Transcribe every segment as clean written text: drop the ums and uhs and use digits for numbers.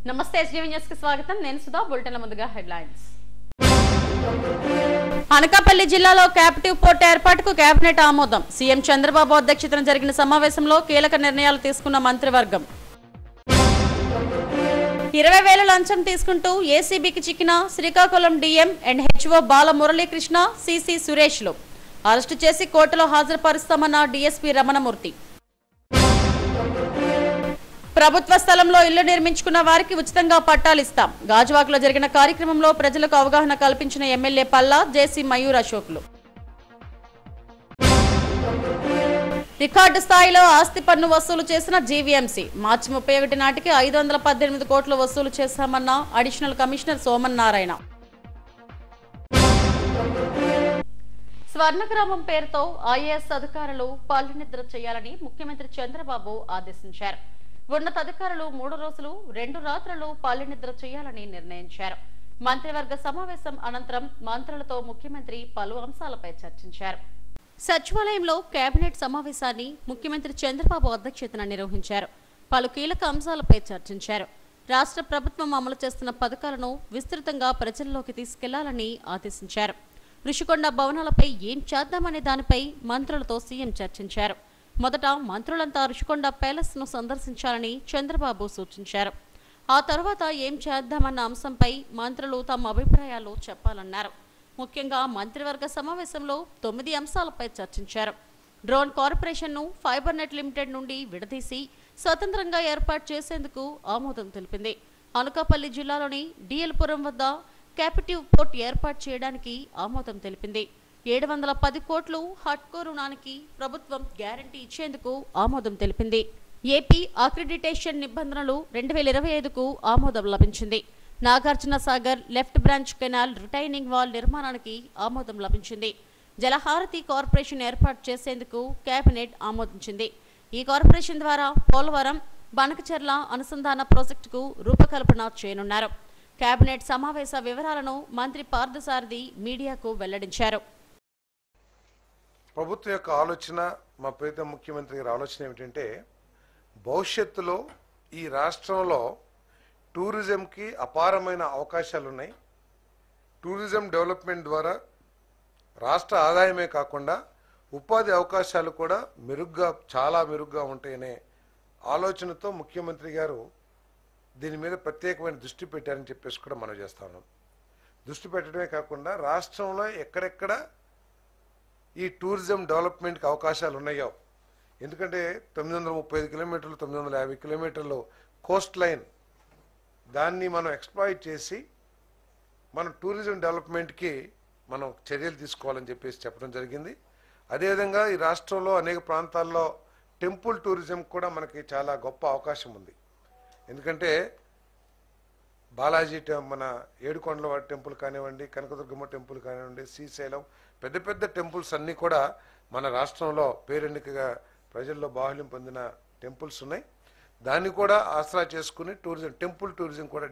నమస్తే SGV news కి స్వాగతం. నేను సుధా. బులెటిన్ల ముందుగా హెడ్లైన్స్. అనకాపల్లి జిల్లాలో క్యాప్టివ్ పోర్ట్ ఏర్పాటుకు కేబినెట్ ఆమోదం. సీఎం చంద్రబాబు అధ్యక్షతన జరిగిన సమావేశంలో కీలక నిర్ణయాలు తీసుకున్న మంత్రివర్గం. 20,000 లంచం తీసుకుంటూ ఏసీబీకి చిక్కిన Srikakulam DM and HO Bala Muralikrishna, CC సురేష్లు అరెస్టు చేసి కోర్టులో హాజరుపరుస్తామన్న డీఎస్పీ రమణమూర్తి. ప్రభుత్వ స్థలంలో ఇల్లు నిర్మించుకున్న వారికి ఉచితంగా పట్టాలిస్తాం. గాజువాకలో జరిగిన కార్యక్రమంలో ప్రజలకు అవగాహన కల్పించిన ఎమ్మెల్యే పల్లా, జేసీ మయూర్ అశోక్లు. రికార్డు స్థాయిలో ఆస్తి పన్ను వసూలు చేసిన జీవీఎంసీ. మార్చి 31 నాటికి 518 కోట్లు వసూలు చేశామన్న అడిషనల్ కమిషనర్ సోమన్ నారాయణ. స్వర్ణగ్రామం పేరుతో ఐఏఎస్ అధికారులు పల్లెనిద్ర చేయాలని ముఖ్యమంత్రి చంద్రబాబు ఆదేశించారు. ఉన్నతాధికారులు 3 రోజులు 2 రాత్రులు పల్లెనిద్ర చేయాలని నిర్ణయించారు. మంత్రివర్గ సమావేశం అనంతరం మంత్రులతో ముఖ్యమంత్రి పలు అంశాలపై చర్చించారు. సచివాలయంలో కేబినెట్ సమావేశాన్ని ముఖ్యమంత్రి చంద్రబాబు అధ్యక్షతన నిర్వహించారు. పలు కీలక అంశాలపై చర్చించారు. రాష్ట్ర ప్రభుత్వం అమలు చేస్తున్న పథకాలను విస్తృతంగా ప్రజల్లోకి తీసుకెళ్లాలని ఆదేశించారు. రుషికొండ భవనాలపై ఏం చేద్దామనే దానిపై మంత్రులతో సీఎం చర్చించారు. మొదట మంత్రులంతా రుషికొండ ప్యాలెస్ ను సందర్శించాలని చంద్రబాబు సూచించారు. ఆ తర్వాత ఏం చేద్దామన్న అంశంపై మంత్రులు తమ అభిప్రాయాలు చెప్పాలన్నారు. ముఖ్యంగా మంత్రివర్గ సమావేశంలో 9 అంశాలపై చర్చించారు. డ్రోన్ కార్పొరేషన్ను ఫైబర్ నెట్ లిమిటెడ్ నుండి విడదీసి స్వతంత్రంగా ఏర్పాటు చేసేందుకు ఆమోదం తెలిపింది. అనకాపల్లి జిల్లాలోని డిఎల్పురం వద్ద క్యాపిటివ్ పోర్ట్ ఏర్పాటు చేయడానికి ఆమోదం తెలిపింది. 710 కోట్లు హట్కో రుణానికి ప్రభుత్వం గ్యారంటీ ఇచ్చేందుకు ఆమోదం తెలిపింది. ఏపీ అక్రిడిటేషన్ నిబంధనలు 2025కు ఆమోదం లభించింది. Nagarjuna Sagar left branch canal retaining wall నిర్మాణానికి ఆమోదం లభించింది. జలహారతి కార్పొరేషన్ ఏర్పాటు చేసేందుకు కేబినెట్ ఆమోదించింది. ఈ కార్పొరేషన్ ద్వారా పోలవరం బనకచెర్ల అనుసంధాన ప్రాజెక్టుకు రూపకల్పన చేయనున్నారు. కేబినెట్ సమావేశ వివరాలను మంత్రి పార్థసారథి మీడియాకు వెల్లడించారు. ప్రభుత్వం యొక్క ఆలోచన, మా ప్రీతం ముఖ్యమంత్రి గారి ఆలోచన ఏమిటంటే, భవిష్యత్తులో ఈ రాష్ట్రంలో టూరిజంకి అపారమైన అవకాశాలు ఉన్నాయి. టూరిజం డెవలప్మెంట్ ద్వారా రాష్ట్ర ఆదాయమే కాకుండా ఉపాధి అవకాశాలు కూడా చాలా మెరుగ్గా ఉంటాయనే ఆలోచనతో ముఖ్యమంత్రి గారు దీని మీద ప్రత్యేకమైన దృష్టి పెట్టారని చెప్పేసి కూడా మనం చేస్తా ఉన్నాం. దృష్టి పెట్టడమే కాకుండా రాష్ట్రంలో ఎక్కడెక్కడ ఈ టూరిజం డెవలప్మెంట్కి అవకాశాలు ఉన్నాయో, ఎందుకంటే 935 కిలోమీటర్లు 950 కిలోమీటర్లు కోస్ట్ లైన్, దాన్ని మనం ఎక్స్ప్లాయిట్ చేసి మనం టూరిజం డెవలప్మెంట్కి మనం చర్యలు తీసుకోవాలని చెప్పేసి చెప్పడం జరిగింది. అదేవిధంగా ఈ రాష్ట్రంలో అనేక ప్రాంతాల్లో టెంపుల్ టూరిజం కూడా మనకి చాలా గొప్ప అవకాశం ఉంది. ఎందుకంటే బాలాజీ మన ఏడుకొండల టెంపుల్ కానివ్వండి, కనకదుర్గమ్మ టెంపుల్ కానివ్వండి, శ్రీశైలం, పెద్ద పెద్ద టెంపుల్స్ అన్నీ కూడా మన రాష్ట్రంలో పేరెన్నికగా ప్రజల్లో బాహుళ్యం పొందిన టెంపుల్స్ ఉన్నాయి. దాన్ని కూడా ఆసరా చేసుకుని టెంపుల్ టూరిజం కూడా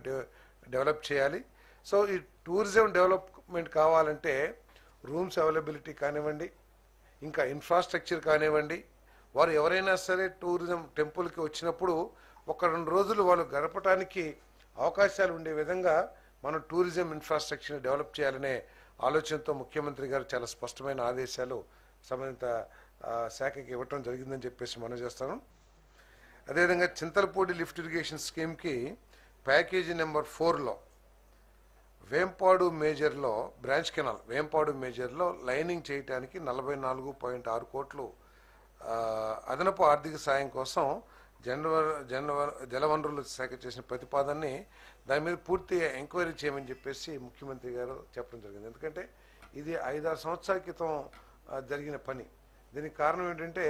డెవలప్ చేయాలి. సో ఈ టూరిజం డెవలప్మెంట్ కావాలంటే రూమ్స్ అవైలబిలిటీ కానివ్వండి, ఇంకా ఇన్ఫ్రాస్ట్రక్చర్ కానివ్వండి, వారు ఎవరైనా సరే టూరిజం టెంపుల్కి వచ్చినప్పుడు 1-2 రోజులు వాళ్ళు గడపడానికి అవకాశాలు ఉండే విధంగా మనం టూరిజం ఇన్ఫ్రాస్ట్రక్చర్ని డెవలప్ చేయాలనే ఆలోచనతో ముఖ్యమంత్రి గారు చాలా స్పష్టమైన ఆదేశాలు సంబంధిత శాఖకి ఇవ్వటం జరిగిందని చెప్పేసి మనం చేస్తాను. అదేవిధంగా చింతలపూడి లిఫ్ట్ ఇరిగేషన్ స్కీమ్కి ప్యాకేజీ నెంబర్ 4లో వేంపాడు మేజర్లో బ్రాంచ్ కెనాల్ వేంపాడు మేజర్లో లైనింగ్ చేయడానికి 44.6 కోట్లు అదనపు ఆర్థిక సాయం కోసం జలవనరుల శాఖ చేసిన ప్రతిపాదనని దాని మీద పూర్తిగా ఎంక్వైరీ చేయమని చెప్పేసి ముఖ్యమంత్రి గారు చెప్పడం జరిగింది. ఎందుకంటే ఇది 5-6 సంవత్సరాల క్రితం జరిగిన పని. దీనికి కారణం ఏంటంటే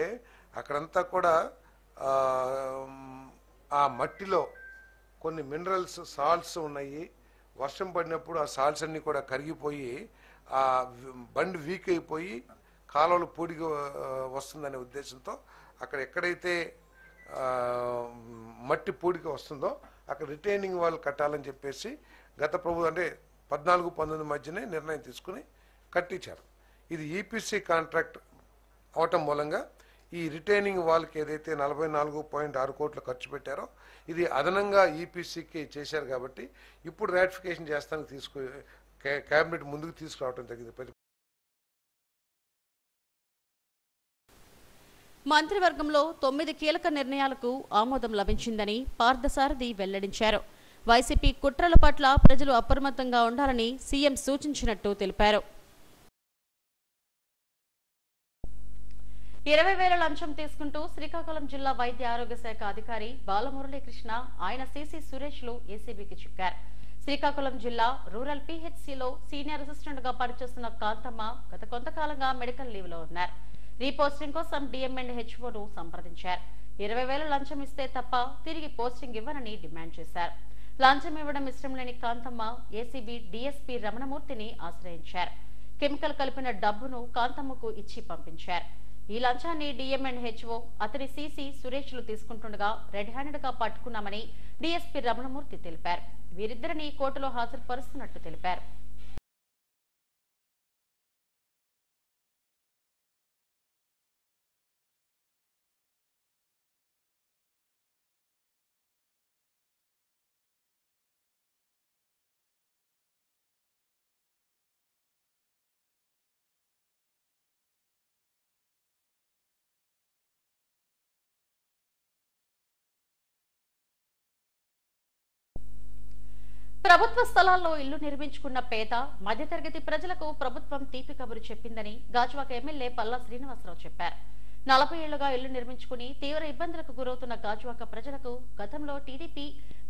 అక్కడంతా కూడా ఆ మట్టిలో కొన్ని మినరల్స్, సాల్ట్స్ ఉన్నాయి. వర్షం పడినప్పుడు ఆ సాల్ట్స్ అన్నీ కూడా కరిగిపోయి ఆ బండి వీక్ అయిపోయి కాలువలు పూడిగా వస్తుందనే ఉద్దేశంతో అక్కడ ఎక్కడైతే మట్టి పూడిక వస్తుందో అక్కడ రిటైనింగ్ వాల్ కట్టాలని చెప్పేసి గత ప్రభుత్వం అంటే 14-19 మధ్యనే నిర్ణయం తీసుకుని కట్టించారు. ఇది ఈపీసీ కాంట్రాక్ట్ అవటం మూలంగా ఈ రిటైనింగ్ వాల్కి ఏదైతే 44.6 కోట్లు ఖర్చు పెట్టారో ఇది అదనంగా ఈపీసీకి చేశారు కాబట్టి ఇప్పుడు రాటిఫికేషన్ చేస్తానికి కేబినెట్ ముందుకు తీసుకురావడం జరిగింది. మంత్రివర్గంలో 9 కీలక నిర్ణయాలకు ఆమోదం లభించిందని పార్థసారథి వెల్లడించారు. వైసీపీ కుట్రల పట్ల ప్రజలు అప్రమత్తంగా ఉండాలని సీఎం సూచించినట్టు తెలిపారు. 20,000 లంచం తీసుకుంటూ శ్రీకాకుళం జిల్లా వైద్య ఆరోగ్య శాఖ అధికారి బాలమురళీకృష్ణ ఆయన సిసి సురేష్లు ఏసీబీకి చిక్కారు. శ్రీకాకుళం జిల్లా రూరల్ పీహెచ్సీలో సీనియర్ అసిస్టెంట్ గా పనిచేస్తున్న కాంతమ్మ గత కొంతకాలంగా మెడికల్ లీవ్ లో ఉన్నారు. రీపోస్టింగ్ కోసం డిఎంఎండ్హెచ్ఓను సంప్రదించారు. 20,000 లంచం ఇస్తే తప్ప తిరిగి పోస్టింగ్ ఇవ్వనని డిమాండ్ చేశారు. లంచం ఇవ్వడం ఇష్టం లేని కాంతమ్మ ఏసీబీ డీఎస్పీ రమణమూర్తిని ఆశ్రయించారు. కెమికల్ కలిపిన డబ్బును కాంతమ్మకు ఇచ్చి పంపించారు. ఈ లంచాన్ని డిఎంఎండ్హెచ్ఓ అతని సీసీ సురేష్లు తీసుకుంటుండగా రెడ్ హ్యాండెడ్ గా పట్టుకున్నామని డీఎస్పీ రమణమూర్తి తెలిపారు. వీరిద్దరిని కోర్టులో హాజరుపరుస్తున్నట్టు తెలిపారు. ప్రభుత్వ స్థలాల్లో ఇల్లు నిర్మించుకున్న పేద మధ్యతరగతి ప్రజలకు ప్రభుత్వం తీపి కబురు చెప్పిందని గాజువాక ఎమ్మెల్యే పల్లా శ్రీనివాసరావు చెప్పారు. 40 ఏళ్లుగా ఇల్లు నిర్మించుకుని తీవ్ర ఇబ్బందులకు గురవుతున్న గాజువాక ప్రజలకు గతంలో టీడీపీ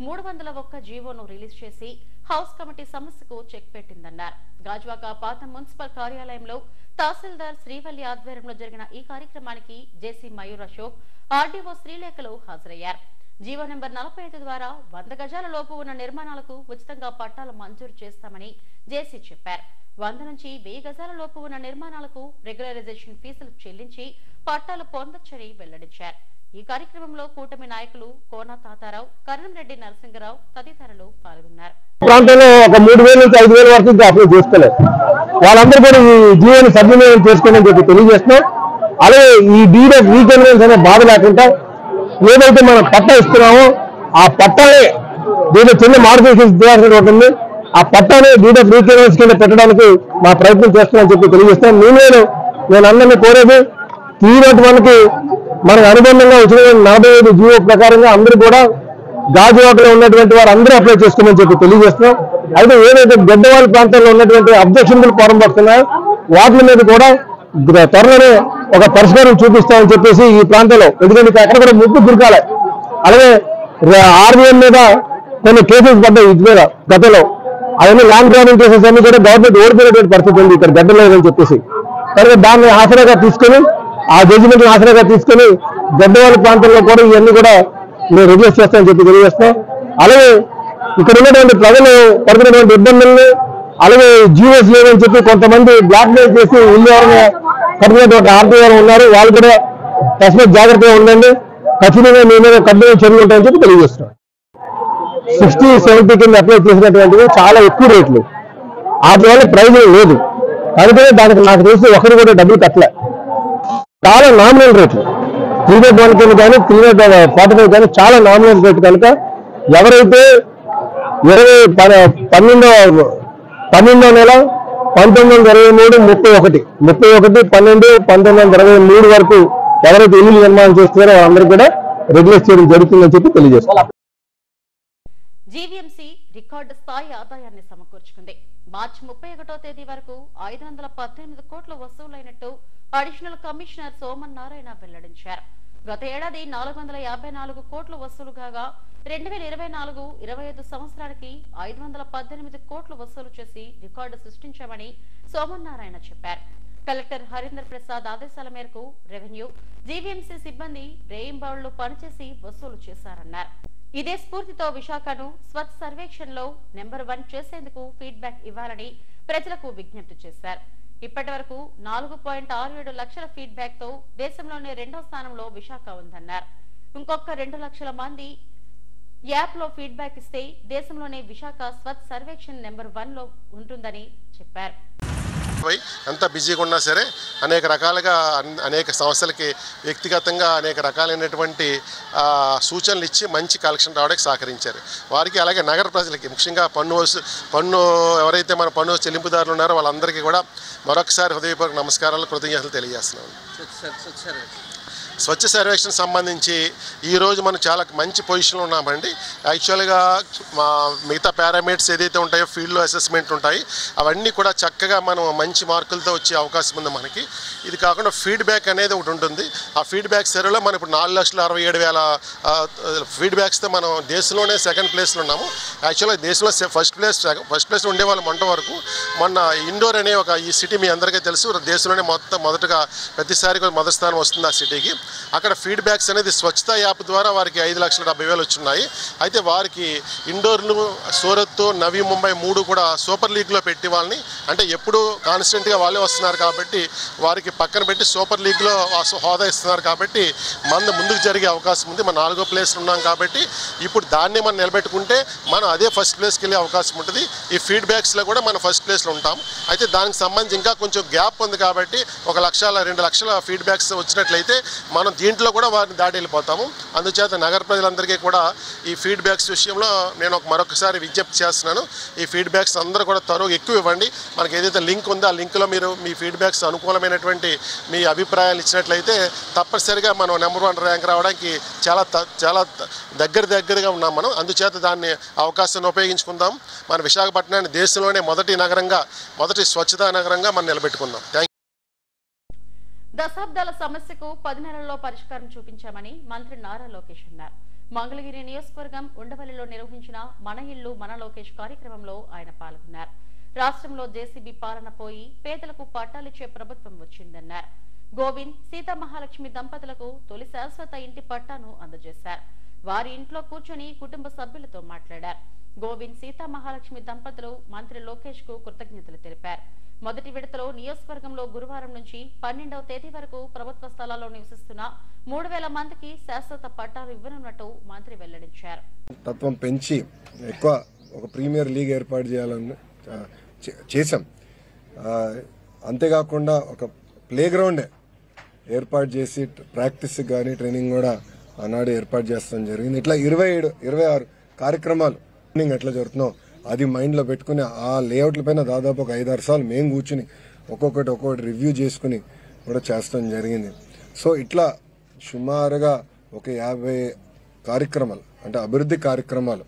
301 జీవోను రిలీజ్ చేసి హౌస్ కమిటీ సమస్యకు చెక్ పెట్టిందన్నారు. గాజువాక పాత మున్సిపల్ కార్యాలయంలో తహసీల్దార్ శ్రీవల్లి ఆధ్వర్యంలో జరిగిన ఈ కార్యక్రమానికి జేసీ మయూర్ అశోక్, ఆర్డీఓ శ్రీలేఖలు హాజరయ్యారు. జీవో నెంబర్ 45 ద్వారా 100 గజాల లోపు ఉన్న నిర్మాణాలకు ఉచితంగా పట్టాలు మంజూరు చేస్తామని జేసీ చెప్పారు. 100 నుంచి 1000 గజాల లోపు ఉన్న నిర్మాణాలకు రెగ్యులరైజేషన్ ఫీజులు చెల్లించి పట్టాలు పొందొచ్చని వెల్లడించారు. ఈ కార్యక్రమంలో కూటమి నాయకులు కోన తాతారావు, కరణంరెడ్డి నరసింగరావు తదితరులు పాల్గొన్నారు. ప్రాంతంలో ఒక 3,000 నుంచి 5,000 వరకు అప్లై చేసుకోలేదు. వాళ్ళందరూ కూడా ఈ జీవోని సద్వినియోగం చేసుకోమని చెప్పి తెలియజేస్తున్నాం. అలాగే ఈ డీడ్ ఆఫ్ రీకన్వెన్స్ అనే బాధ లేకుండా ఏదైతే మనం పట్టా ఇస్తున్నామో ఆ పట్టానే దీనిలో చిన్న మాడిఫికేషన్ చేయాల్సి ఉంటుంది. ఆ పట్టానే డీడ్ ఆఫ్ రీకన్వెన్స్ కింద పెట్టడానికి మా ప్రయత్నం చేస్తున్నామని చెప్పి తెలియజేస్తాను. నేను అందరినీ కోరేది తీరటువంటి మనకు అనుబంధంగా వచ్చిన 45 జీవో ప్రకారంగా అందరూ కూడా గాజువాకలో ఉన్నటువంటి వారు అందరూ అప్లై చేసుకోమని చెప్పి తెలియజేస్తున్నాం. అయితే ఏదైతే గడ్డవాళ్ళ ప్రాంతాల్లో ఉన్నటువంటి అబ్జెక్షన్లు ఫారం పడుతున్నాయో వాటి మీద కూడా త్వరలోనే ఒక పరిష్కారం చూపిస్తామని చెప్పేసి ఈ ప్రాంతంలో, ఎందుకంటే అక్కడ కూడా ముప్పు దుర్గాలి. అలాగే ఆర్బీఎం మీద కొన్ని కేసెస్ పడ్డాయి ఇది మీద గతంలో. అవన్నీ ల్యాండ్ గ్రాబింగ్ కేసెస్ అన్ని కూడా గవర్నమెంట్ ఓడిపోయినటువంటి పరిస్థితి ఉంది ఇక్కడ గడ్డలేదని చెప్పేసి. కనుక దాన్ని ఆసరాగా తీసుకొని ఆ జడ్జిమెంట్ ఆసరాగా తీసుకొని గడ్డవాళ్ళ ప్రాంతంలో కూడా ఇవన్నీ కూడా మేము రిలీజ్ చేస్తామని చెప్పి తెలియజేస్తాం. అలాగే ఇక్కడ ఉన్నటువంటి ప్రజలు పడుతున్నటువంటి ఇబ్బందుల్ని, అలాగే జీవోస్ లేవని చెప్పి కొంతమంది బ్లాక్ మెయిల్ చేసి ఇల్లు ఎవరైనా కట్టినటువంటి ఆర్టీఓ ఉన్నారు, వాళ్ళు కూడా తస్మత్ జాగ్రత్తగా ఉండండి, ఖచ్చితంగా మీ మీద కఠిన చర్యలు ఉంటాయని చెప్పి తెలియజేస్తున్నాం. 60-70 కింద అప్లై చేసినటువంటివి చాలా ఎక్కువ రేట్లు, వాటి వల్ల ప్రయోజనం లేదు. అందుకనే దానికి నాకు తెలిసి ఒకరు కూడా డబ్బులు కట్టలే. చాలా నామినల్ రేట్లు 301 కింద కానీ 345 కానీ చాలా నామినల్ రేట్లు. కనుక ఎవరైతే 12వ నెల 1923, 31/12/1923 వరకు ఎవరైతే ఇల్లు నిర్మాణం చేస్తున్నారో వాళ్ళందరూ కూడా రెగ్యులేట్ చేయడం జరుగుతుందని చెప్పి తెలియజేస్తారు. జీవీఎంసీ రికార్డు స్థాయి ఆదాయాన్ని సమకూర్చుకుంది. మార్చి 31వ తేదీ వరకు 518 కోట్ల వసూలైనట్టు అడిషనల్ కమిషనర్ సోమన్ నారాయణ వెల్లడించారు. గత ఏడాది 454 కోట్లు వసూలు కాగా 2024-25 సంవత్సరానికి 518 కోట్లు వసూలు చేసి రికార్డు సృష్టించామని సోమన్ నారాయణ చెప్పారు. కలెక్టర్ హరీందర్ ప్రసాద్ ఆదేశాల మేరకు రెవెన్యూ, జీవీఎంసీ సిబ్బంది రేయింబౌళ్లు పనిచేసి వసూలు చేశారన్నారు. ఇదే స్ఫూర్తితో విశాఖను స్వచ్ఛ సర్వేక్షణలో నెంబర్ 1 చేసేందుకు ఫీడ్బ్యాక్ ఇవ్వాలని ప్రజలకు విజ్ఞప్తి చేశారు. ఇప్పటి వరకు 4.67 లక్షల ఫీడ్బ్యాక్ తో దేశంలోనే 2వ స్థానంలో విశాఖ ఉందన్నారు. ఇంకొక 2 లక్షల మంది యాప్ లో ఫీడ్బ్యాక్ ఇస్తే దేశంలోనే విశాఖ స్వచ్ఛ సర్వేక్షణ్ నెంబర్ 1 లో ఉంటుందని చెప్పారు. అయిపోయి ఎంత బిజీగా ఉన్నా సరే అనేక రకాలుగా అనేక సమస్యలకి వ్యక్తిగతంగా అనేక రకాలైనటువంటి సూచనలు ఇచ్చి మంచి కలెక్షన్ రావడానికి సహకరించారు. వారికి అలాగే నగర ప్రజలకి ముఖ్యంగా పన్ను ఎవరైతే మన పన్ను చెల్లింపుదారులు ఉన్నారో వాళ్ళందరికీ కూడా మరొకసారి హృదయపూర్వక నమస్కారాలు, కృతజ్ఞతలు తెలియజేస్తున్నాను. స్వచ్ఛ సర్వేక్షణ సంబంధించి ఈరోజు మనం చాలా మంచి పొజిషన్లో ఉన్నామండి. యాక్చువల్గా మిగతా పారామీటర్స్ ఏదైతే ఉంటాయో ఫీల్డ్లో అసెస్మెంట్ ఉంటాయి అవన్నీ కూడా చక్కగా మనం మంచి మార్కులతో వచ్చే అవకాశం ఉంది మనకి. ఇది కాకుండా ఫీడ్బ్యాక్ అనేది ఒకటి ఉంటుంది. ఆ ఫీడ్బ్యాక్ సర్వేలో మనం ఇప్పుడు 4,67,000 ఫీడ్బ్యాక్స్తో మనం దేశంలోనే సెకండ్ ప్లేస్లో ఉన్నాము. యాక్చువల్గా దేశంలో ఫస్ట్ ప్లేస్లో ఉండేవాళ్ళం మొన్న వరకు. మొన్న ఇండోర్ అనే ఈ సిటీ మీ అందరికీ తెలుసు, దేశంలోనే మొదటగా ప్రతిసారి మొదటి స్థానం వస్తుంది ఆ సిటీకి. అక్కడ ఫీడ్బ్యాక్స్ అనేది స్వచ్ఛతా యాప్ ద్వారా వారికి 5,70,000 వచ్చున్నాయి. అయితే వారికి ఇండోర్ను, సూరత్, నవీ ముంబై 3 కూడా సూపర్ లీగ్లో పెట్టి వాళ్ళని, అంటే ఎప్పుడు కాన్స్టెంట్గా వాళ్ళే వస్తున్నారు కాబట్టి వారికి పక్కన పెట్టి సూపర్ లీగ్లో హోదా ఇస్తున్నారు కాబట్టి ముందుకు జరిగే అవకాశం ఉంది. మనం 4వ ప్లేస్లో ఉన్నాం కాబట్టి ఇప్పుడు దాన్ని మనం నిలబెట్టుకుంటే మనం అదే ఫస్ట్ ప్లేస్కి వెళ్ళే అవకాశం ఉంటుంది. ఈ ఫీడ్బ్యాక్స్లో కూడా మనం ఫస్ట్ ప్లేస్లో ఉంటాం. అయితే దానికి సంబంధించి ఇంకా కొంచెం గ్యాప్ ఉంది కాబట్టి 1,00,000 2 లక్షల ఫీడ్బ్యాక్స్ వచ్చినట్లయితే మనం దీంట్లో కూడా వారిని దాటి వెళ్ళిపోతాము. అందుచేత నగర ప్రజలందరికీ కూడా ఈ ఫీడ్బ్యాక్స్ విషయంలో నేను మరొకసారి విజ్ఞప్తి చేస్తున్నాను. ఈ ఫీడ్బ్యాక్స్ అందరూ కూడా ఎక్కువ ఇవ్వండి. మనకి ఏదైతే లింక్ ఉందో ఆ లింక్లో మీరు మీ ఫీడ్బ్యాక్స్ అనుకూలమైనటువంటి మీ అభిప్రాయాలు ఇచ్చినట్లయితే తప్పనిసరిగా మనం నెంబర్ 1 ర్యాంక్ రావడానికి చాలా దగ్గరగా ఉన్నాం మనం. అందుచేత దాన్ని అవకాశాన్ని ఉపయోగించుకుందాం. మన విశాఖపట్నాన్ని దేశంలోనే మొదటి స్వచ్ఛతా నగరంగా మనం నిలబెట్టుకుందాం. దశాబ్దాల సమస్యకు 10 నెలల్లో పరిష్కారం చూపించామని మంత్రి నారా లోకేష్ అన్నారు. మంగళగిరి నియోజకవర్గం ఉండవల్లిలో నిర్వహించిన మన ఇల్లు మన లోకేష్ కార్యక్రమంలో ఆయన పాల్గొన్నారు. రాష్ట్రంలో జేసీబీ పాలన పోయి పేదలకు పట్టాలిచ్చే ప్రభుత్వం వచ్చిందన్నారు. గోవింద్, సీతామహాలక్ష్మి దంపతులకు తొలి శాశ్వత ఇంటి పట్టాను అందజేశారు. వారి ఇంట్లో కూర్చొని కుటుంబ సభ్యులతో మాట్లాడారు. గోవింద్, సీతామహాలక్ష్మి దంపతులు మంత్రి లోకేష్ కు కృతజ్ఞతలు తెలిపారు. మొదటి విడతలో నియోజకవర్గంలో గురువారం నుంచి 12వ తేదీ వరకు ప్రభుత్వ స్థలాల్లో నివసిస్తున్న 3,000 మందికి శాశ్వత పట్టాలు ఇవ్వనున్నట్టు మంత్రి వెల్లడించారు. తత్వం పెంచి ఎక్కువ ఒక ప్రీమియర్ లీగ్ ఏర్పాటు చేయాలని చేశాం. అంతేకాకుండా ఒక ప్లే గ్రౌండే ఏర్పాటు చేసి ప్రాక్టీస్ కానీ ట్రైనింగ్ కూడా ఆనాడు ఏర్పాటు చేస్తాం జరిగింది. ఇట్లా 27-26 కార్యక్రమాలు ఎట్లా జరుగుతున్నాం అది మైండ్లో పెట్టుకుని ఆ లేఅవుట్ల పైన దాదాపు ఒక 5-6 సార్లు మేము కూర్చుని ఒక్కొక్కటి రివ్యూ చేసుకుని కూడా చేస్తాం జరిగింది. సో ఇట్లా సుమారుగా ఒక 50 కార్యక్రమాలు అంటే అభివృద్ధి కార్యక్రమాలు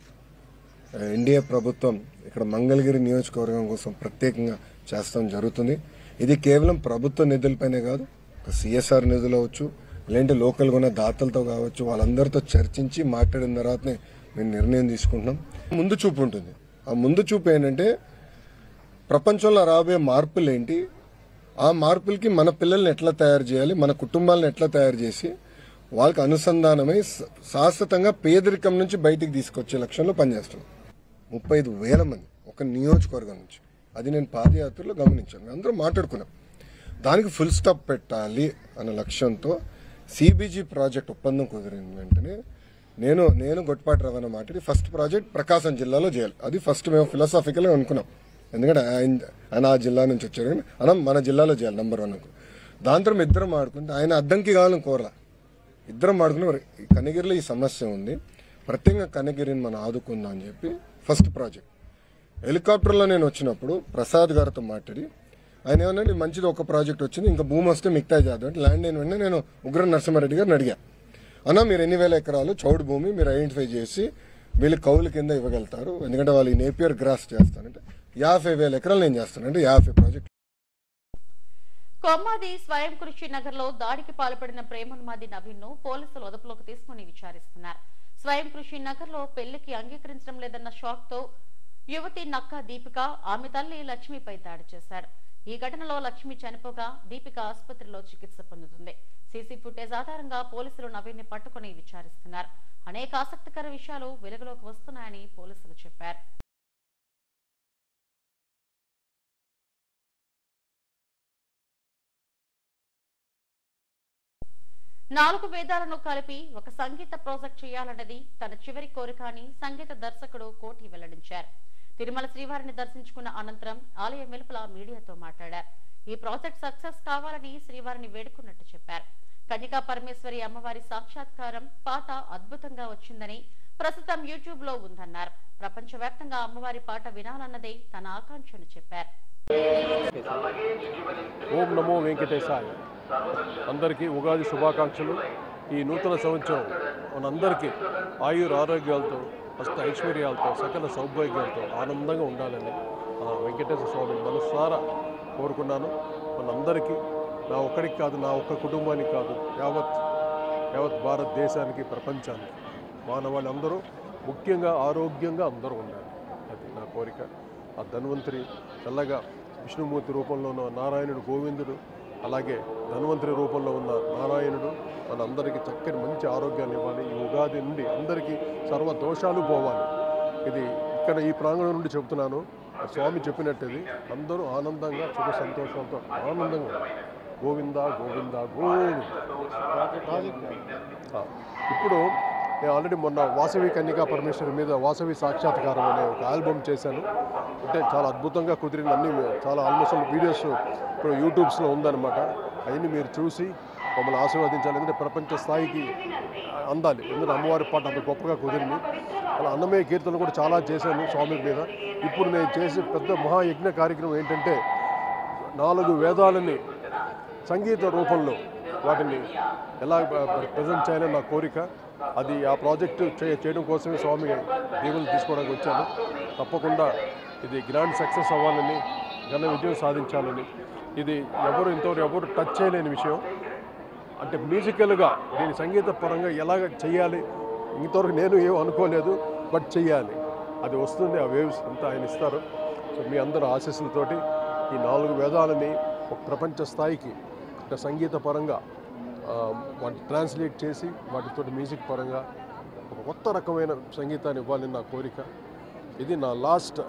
ఎన్డీఏ ప్రభుత్వం ఇక్కడ మంగళగిరి నియోజకవర్గం కోసం ప్రత్యేకంగా చేస్తాం జరుగుతుంది. ఇది కేవలం ప్రభుత్వ నిధులపైనే కాదు, ఒక సిఎస్ఆర్ నిధులు అవచ్చు, లేదంటే లోకల్గా ఉన్న దాతలతో కావచ్చు, వాళ్ళందరితో చర్చించి మాట్లాడిన తర్వాతనే మేము నిర్ణయం తీసుకుంటున్నాం. ముందు చూపు ఉంటుంది. ఆ ముందు చూపు ఏంటంటే ప్రపంచంలో రాబోయే మార్పులు ఏంటి, ఆ మార్పులకి మన పిల్లల్ని ఎట్లా తయారు చేయాలి, మన కుటుంబాలను ఎట్లా తయారు చేసి వాళ్ళకి అనుసంధానమై శాశ్వతంగా పేదరికం నుంచి బయటికి తీసుకొచ్చే లక్ష్యంలో పనిచేస్తున్నాం. 35,000 మంది ఒక నియోజకవర్గం నుంచి, అది నేను పాదయాత్రలో గమనించాను. అందరూ మాట్లాడుకున్నాం. దానికి ఫుల్ స్టాప్ పెట్టాలి అన్న లక్ష్యంతో సిబిజీ ప్రాజెక్ట్ ఒప్పందం కుదిరిన వెంటనే నేను గొట్టిపాటి రవాణా మాట్లాడి ఫస్ట్ ప్రాజెక్ట్ ప్రకాశం జిల్లాలో చేయాలి. అది ఫస్ట్ మేము ఫిలాసాఫికల్గా అనుకున్నాం. ఎందుకంటే ఆయన ఆ జిల్లా నుంచి వచ్చారు కానీ మన జిల్లాలో చేయాలి నెంబర్ 1. దాంతో ఇద్దరం ఆడుకుంటే ఆయన అద్దంకి కావాలని కోరలా, ఇద్దరం ఆడుకుని కనగిరిలో ఈ సమస్య ఉంది, ప్రత్యేకంగా కనగిరిని మనం ఆదుకుందాం అని చెప్పి ఫస్ట్ ప్రాజెక్ట్. హెలికాప్టర్లో నేను వచ్చినప్పుడు ప్రసాద్ గారితో మాట్లాడి ఆయన ఏమన్నా మంచిది ఒక ప్రాజెక్ట్ వచ్చింది, ఇంకా భూమి వస్తే మిగతా చేద్దాం అంటే ల్యాండ్ అయిన వెంటనే నేను ఉగ్ర నరసింహారెడ్డి గారిని అడిగా, అన్నా మీరు ఎన్ని వేల ఎకరాలు చౌడు భూమి మీరు ఐడెంటిఫై చేసి వీళ్ళు కౌలు కింద ఇవ్వగలుగుతారు, ఎందుకంటే వాళ్ళు ఈ నేపియర్ గ్రాస్ చేస్తానంటే 50,000 ఎకరాలు నేను చేస్తానంటే 50 ప్రాజెక్ట్. కొమ్మాది స్వయం కృషి నగర్ లో దాడికి పాల్పడిన ప్రేమోన్మాది నవీన్ ను పోలీసులు అదుపులోకి తీసుకుని విచారిస్తున్నారు. స్వయం కృషి నగర్ లో పెళ్లికి అంగీకరించడం లేదన్న షాక్ తో యువతి నక్కా దీపిక ఆమె తల్లి లక్ష్మిపై దాడి చేశాడు. ఈ ఘటనలో లక్ష్మి చనిపోగా దీపిక ఆసుపత్రిలో చికిత్స పొందుతుంది. సీసీ ఫుటేజ్ ఆధారంగా పోలీసులు నవీన్ ని పట్టుకుని విచారిస్తున్నారు. అనేక ఆసక్తికర విషయాలు వెలుగులోకి వస్తున్నాయని పోలీసులు చెప్పారు. 4 వేదాలను కలిపి ఒక సంగీత ప్రాజెక్ట్ చేయాలన్నది తన చివరి కోరిక అని సంగీత దర్శకుడు కోటి వెల్లడించారు. తిరుమల శ్రీవారిని దర్శించుకున్న అనంతరం ఆలయం వెలుపల మీడియాతో మాట్లాడారు. ఈ ప్రాజెక్ట్ సక్సెస్ కావాలని శ్రీవారిని వేడుకున్నట్టు చెప్పారు. కన్యకా పరమేశ్వరి అమ్మవారి సాక్షాత్కారం పాట అద్భుతంగా వచ్చిందని, ప్రస్తుతం యూట్యూబ్ లో ఉందన్నారు. ప్రపంచవ్యాప్తంగా అమ్మవారి పాట వినాలన్నదే తన ఆకాంక్షను చెప్పారు. ఓం నమో వెంకటేశాయ. అందరికీ ఉగాది శుభాకాంక్షలు. ఈ నూతన సంవత్సరం మనందరికీ ఆయుర ఆరోగ్యాలతో, అష్ట ఐశ్వర్యాలతో, సకల సౌభాగ్యాలతో ఆనందంగా ఉండాలని వెంకటేశ్వర స్వామిని మనసారా కోరుకున్నాను. మనందరికీ, నా ఒక్కడికి కాదు, నా ఒక్క కుటుంబానికి కాదు, యావత్ భారతదేశానికి, ప్రపంచానికి, మానవాళి అందరూ ముఖ్యంగా ఆరోగ్యంగా అందరూ ఉండాలి. అది నా కోరిక. ఆ ధన్వంతరి చల్లగా విష్ణుమూర్తి రూపంలో ఉన్న నారాయణుడు గోవిందుడు, అలాగే ధన్వంతరి రూపంలో ఉన్న నారాయణుడు మనందరికీ చక్కని మంచి ఆరోగ్యాన్ని ఇవ్వాలి. ఈ ఉగాది నుండి అందరికీ సర్వ దోషాలు పోవాలి. ఇది ఇక్కడ ఈ ప్రాంగణం నుండి చెబుతున్నాను. స్వామి చెప్పినట్టుది అందరూ ఆనందంగా సుఖ సంతోషాలతో ఆనందంగా గోవింద గోవింద గోవింద. ఇప్పుడు నేను ఆల్రెడీ మొన్న వాసవి కన్యకా పరమేశ్వరి మీద వాసవి సాక్షాత్కారం అనే ఒక ఆల్బమ్ చేశాను. అంటే చాలా అద్భుతంగా కుదిరిన అన్ని చాలా ఆల్మోస్ట్ వీడియోస్ ఇప్పుడు యూట్యూబ్స్లో ఉందన్నమాట. అవన్నీ మీరు చూసి మమ్మల్ని ఆశీర్వదించాలి. ఎందుకంటే ప్రపంచ స్థాయికి అందాలి. ఎందుకంటే అమ్మవారి పాట అంత గొప్పగా కుదిరింది. అలా అన్నమయ్య కీర్తనలు కూడా చాలా చేశాను స్వామి మీద. ఇప్పుడు నేను చేసే పెద్ద మహాయజ్ఞ కార్యక్రమం ఏంటంటే 4 వేదాలని సంగీత రూపంలో వాటిని ఎలా ప్రజెంట్ చేయాలని నా కోరిక. అది ఆ ప్రాజెక్టు చేయడం కోసమే స్వామి దీవులు తీసుకోవడానికి వచ్చాను. తప్పకుండా ఇది గ్రాండ్ సక్సెస్ అవ్వాలని, ఘన విజయం సాధించాలని. ఇది ఇంతవరకు ఎవరు టచ్ చేయలేని విషయం. అంటే మ్యూజికల్గా దీని సంగీత పరంగా ఎలాగ చేయాలి ఇంతవరకు నేను ఏం అనుకోలేదు. బట్ చెయ్యాలి. అది వస్తుంది. ఆ వేవ్స్ అంతా ఆయన ఇస్తారు. సో మీ అందరూ ఆశీస్సులతోటి ఈ 4 వేదాలని ఒక ప్రపంచ స్థాయికి అంటే సంగీత పరంగా వాటిని ట్రాన్స్లేట్ చేసి వాటితో మ్యూజిక్ పరంగా ఒక కొత్త రకమైన సంగీతాన్ని ఇవ్వాలని నా కోరిక. ఇది నా లాస్ట్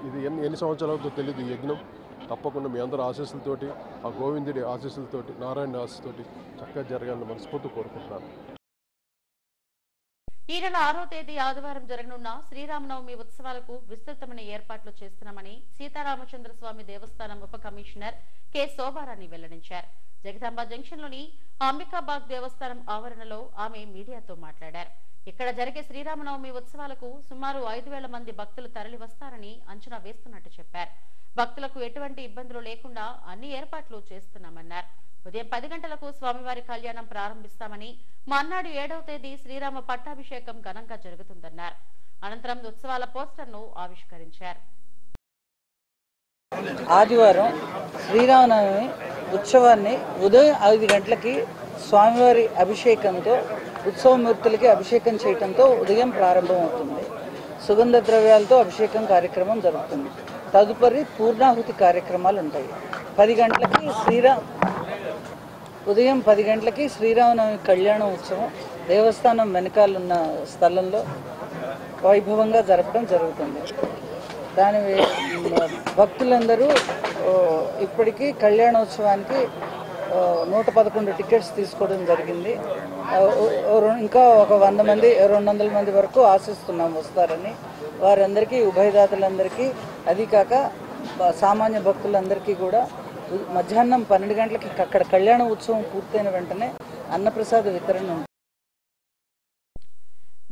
ఇది ఎన్ని సంవత్సరాలతో తెలియదు ఈ యజ్ఞం. తప్పకుండా మీ అందరూ ఆశీస్సులతోటి, ఆ గోవిందుడి ఆశీస్సులతోటి, నారాయణ ఆశీస్సులతోటి చక్కగా జరగాలని మనస్ఫూర్తి కోరుకుంటున్నాను. ఈ నెల 6వ తేదీ ఆదివారం జరగనున్న శ్రీరామనవమి ఉత్సవాలకు విస్తృతమైన ఏర్పాట్లు చేస్తున్నామని సీతారామచంద్ర స్వామి దేవస్థానం ఉప కమిషనర్ కె శోభారాణి వెల్లడించారు. జగదాంబ జంక్షన్లోని అంబికాబాగ్ దేవస్థానం ఆవరణలో ఆమె మీడియాతో మాట్లాడారు. ఇక్కడ జరిగే శ్రీరామనవమి ఉత్సవాలకు సుమారు 5,000 మంది భక్తులు తరలి వస్తారని అంచనా వేస్తున్నట్టు చెప్పారు. భక్తులకు ఎటువంటి ఇబ్బందులు లేకుండా అన్ని ఏర్పాట్లు చేస్తున్నామన్నారు. ఉదయం 10 గంటలకు స్వామివారి కళ్యాణం ప్రారంభిస్తామని, మర్నాడు 7వ తేదీ శ్రీరామ పట్టాభిషేకం ఘనంగా జరుగుతుందన్నారు. అనంతరం ఉత్సవాల పోస్టర్ను ఆవిష్కరించారు. ఆదివారం శ్రీరామనవమి ఉత్సవాన్ని ఉదయం 5 గంటలకి స్వామివారి అభిషేకంతో ఉత్సవమూర్తులకి అభిషేకం చేయడంతో ఉదయం ప్రారంభమవుతుంది. సుగంధ ద్రవ్యాలతో అభిషేకం కార్యక్రమం జరుగుతుంది. తదుపరి పూర్ణాహుతి కార్యక్రమాలు ఉంటాయి. 10 గంటలకి ఉదయం 10 గంటలకి శ్రీరామనవమి కళ్యాణ ఉత్సవం దేవస్థానం వెనకాలన్న స్థలంలో వైభవంగా జరపడం జరుగుతుంది. దాని భక్తులందరూ ఇప్పటికీ కళ్యాణోత్సవానికి 111 టికెట్స్ తీసుకోవడం జరిగింది. ఇంకా ఒక 100 మంది 200 మంది వరకు ఆశిస్తున్నాం వస్తారని. వారందరికీ ఉభయదాతలందరికీ, అది కాక సామాన్య భక్తులందరికీ కూడా మధ్యాహ్నం 12 గంటలకి అక్కడ కళ్యాణ ఉత్సవం పూర్తయిన వెంటనే అన్నప్రసాద వితరణ ఉంటుంది.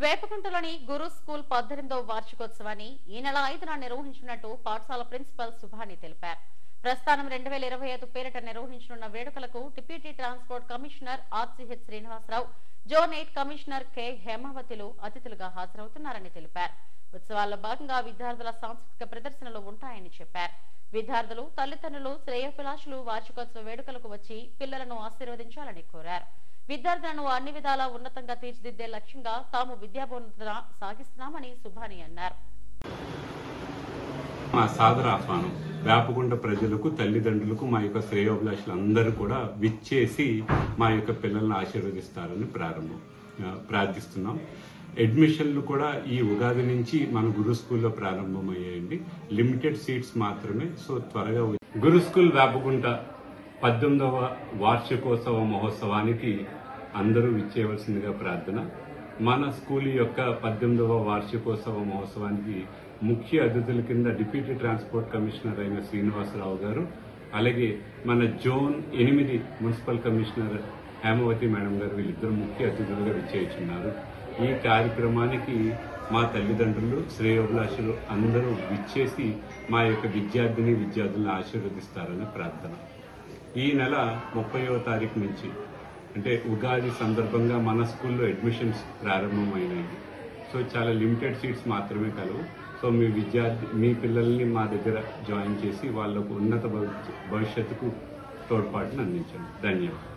వేపకుంటలోని గురు స్కూల్ 18వ వార్షికోత్సవాన్ని ఈ నెల 5న నిర్వహించినట్టు పాఠశాల ప్రిన్సిపల్ సుభాని తెలిపారు. ప్రస్థానం 2025 పేరిట నిర్వహించనున్న వేడుకలకు deputy transport commissioner RCH Srinivasarao, zone 8 commissioner K హేమావతిలు అతిథులుగా హాజరవుతున్నారని తెలిపారు. ఉత్సవాల్లో భాగంగా విద్యార్థుల సాంస్కృతిక ప్రదర్శనలు ఉంటాయని చెప్పారు. విద్యార్థులు, తల్లిదండ్రులు, శ్రేయోభిలాషులు వార్షికోత్సవ వేడుకలకు వచ్చి పిల్లలను ఆశీర్వదించాలని కోరారు. విద్యార్థులను అన్ని విధాలా ఉన్నతంగా తీర్చిదిద్దే లక్ష్యంగా తాము విద్యాబోధన సాగిస్తున్నామని సుభాని అన్నారు. మా సాదర ఆహ్వానం వేపకుంట ప్రజలకు, తల్లిదండ్రులకు, మా యొక్క శ్రేయోభిలాషులందరూ కూడా విచ్చేసి మా యొక్క పిల్లల్ని ఆశీర్వదిస్తారని ప్రార్థిస్తున్నాం. అడ్మిషన్లు కూడా ఈ ఉగాది నుంచి మన గురు స్కూల్లో ప్రారంభమయ్యాయండి. లిమిటెడ్ సీట్స్ మాత్రమే. సో త్వరగా గురు స్కూల్ వేపకుంట 18వ వార్షికోత్సవ మహోత్సవానికి అందరూ విచ్చేయవలసిందిగా ప్రార్థన. మన స్కూల్ యొక్క 18వ వార్షికోత్సవ మహోత్సవానికి ముఖ్య అతిథుల కింద డిప్యూటీ ట్రాన్స్పోర్ట్ కమిషనర్ అయిన శ్రీనివాసరావు గారు, అలాగే మన zone 8 municipal commissioner Hemavathi madam గారు వీళ్ళిద్దరు ముఖ్య అతిథులుగా విచ్చేస్తున్నారు. ఈ కార్యక్రమానికి మా తల్లిదండ్రులు, శ్రేయోభిలాషులు అందరూ విచ్చేసి మా యొక్క విద్యార్థులను ఆశీర్వదిస్తారని ప్రార్థన. ఈ నెల 30వ తారీఖు నుంచి అంటే ఉగాది సందర్భంగా మన స్కూల్లో అడ్మిషన్స్ ప్రారంభమైనాయి. సో చాలా లిమిటెడ్ సీట్స్ మాత్రమే కలవు. సో మీ పిల్లల్ని మా దగ్గర జాయిన్ చేసి వాళ్ళకు ఉన్నత భవిష్యత్తుకు తోడ్పాటును అందించండి. ధన్యవాదాలు.